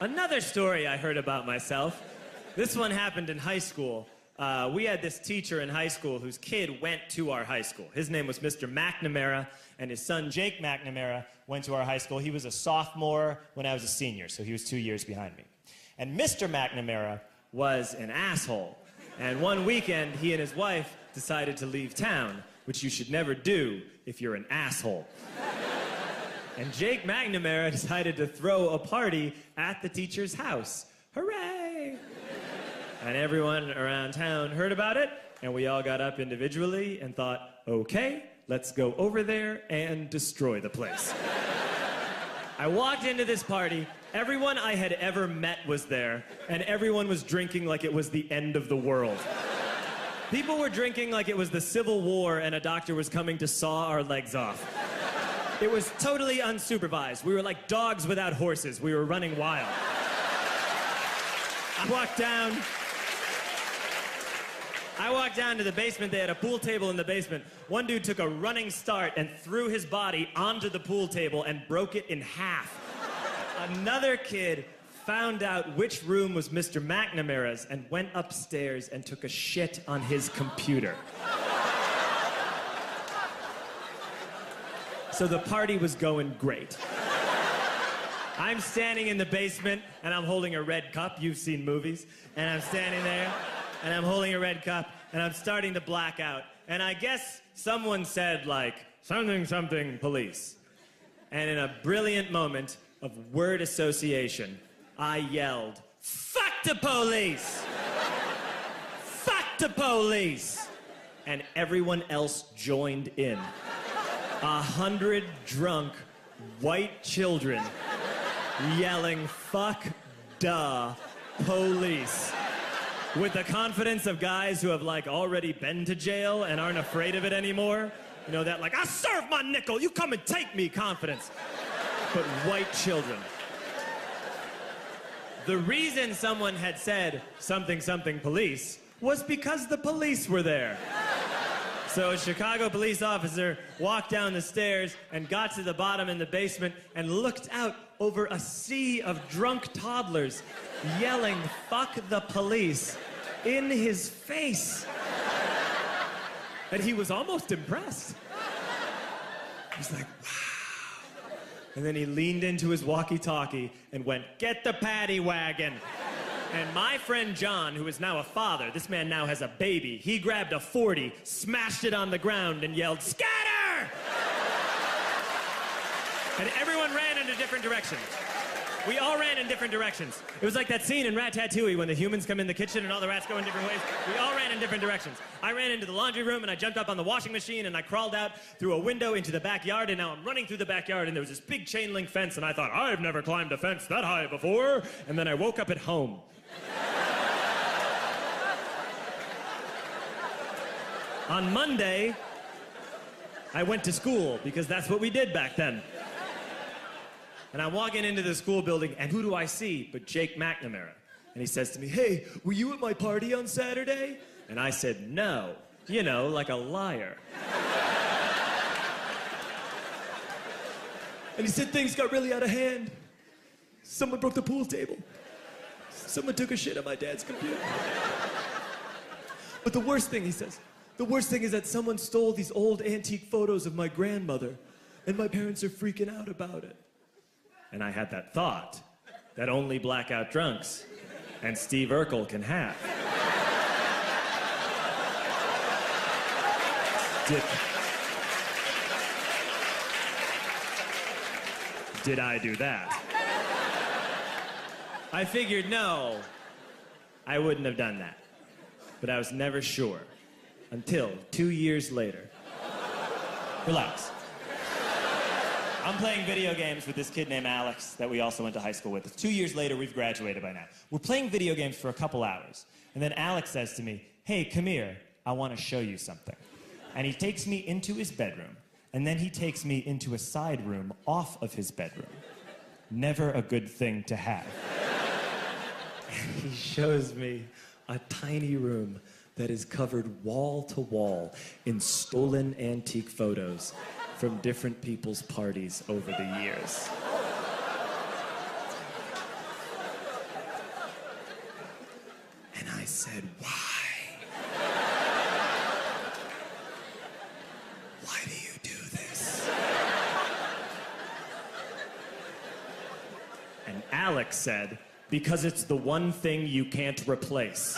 Another story I heard about myself. This one happened in high school. We had this teacher in high school whose kid went to our high school. His name was Mr. McNamara, and his son Jake McNamara went to our high school. He was a sophomore when I was a senior, so he was 2 years behind me. And Mr. McNamara was an asshole. And one weekend, he and his wife decided to leave town, which you should never do if you're an asshole. And Jake McNamara decided to throw a party at the teacher's house. Hooray! And everyone around town heard about it, and we all got up individually and thought, okay, let's go over there and destroy the place. I walked into this party, everyone I had ever met was there, and everyone was drinking like it was the end of the world. People were drinking like it was the Civil War and a doctor was coming to saw our legs off. It was totally unsupervised. We were like dogs without horses. We were running wild. I walked down to the basement. They had a pool table in the basement. One dude took a running start and threw his body onto the pool table and broke it in half. Another kid found out which room was Mr. McNamara's and went upstairs and took a shit on his computer. So the party was going great. I'm standing in the basement and I'm holding a red cup. You've seen movies. And I'm standing there and I'm holding a red cup and I'm starting to black out. And I guess someone said like, something, something, police. And in a brilliant moment of word association, I yelled, fuck the police! Fuck the police! And everyone else joined in. 100 drunk white children yelling, fuck the police. With the confidence of guys who have like already been to jail and aren't afraid of it anymore. You know, that like, I serve my nickel, you come and take me confidence. But white children. The reason someone had said something, something police was because the police were there. So a Chicago police officer walked down the stairs and got to the bottom in the basement and looked out over a sea of drunk toddlers yelling, fuck the police, in his face. And he was almost impressed. He was like, wow. And then he leaned into his walkie-talkie and went, get the paddy wagon. And my friend John, who is now a father, this man now has a baby, he grabbed a 40, smashed it on the ground, and yelled, scatter! And everyone ran in a different direction. We all ran in different directions. It was like that scene in Ratatouille when the humans come in the kitchen and all the rats go in different ways. We all ran in different directions. I ran into the laundry room and I jumped up on the washing machine and I crawled out through a window into the backyard, and now I'm running through the backyard and there was this big chain link fence and I thought, I've never climbed a fence that high before. And then I woke up at home. On Monday, I went to school because that's what we did back then. And I'm walking into the school building, and who do I see but Jake McNamara? And he says to me, hey, were you at my party on Saturday? And I said, no. You know, like a liar. And he said things got really out of hand. Someone broke the pool table. Someone took a shit on my dad's computer. But the worst thing, he says, the worst thing is that someone stole these old antique photos of my grandmother, and my parents are freaking out about it. And I had that thought that only blackout drunks and Steve Urkel can have. Did I do that? I figured, no, I wouldn't have done that. But I was never sure until 2 years later. Relax. I'm playing video games with this kid named Alex that we also went to high school with. 2 years later, we've graduated by now. We're playing video games for a couple hours. And then Alex says to me, hey, come here, I want to show you something. And he takes me into his bedroom. And then he takes me into a side room off of his bedroom. Never a good thing to have. And he shows me a tiny room that is covered wall to wall in stolen antique photos from different people's parties over the years. said, why? Why do you do this? And Alex said, because it's the one thing you can't replace.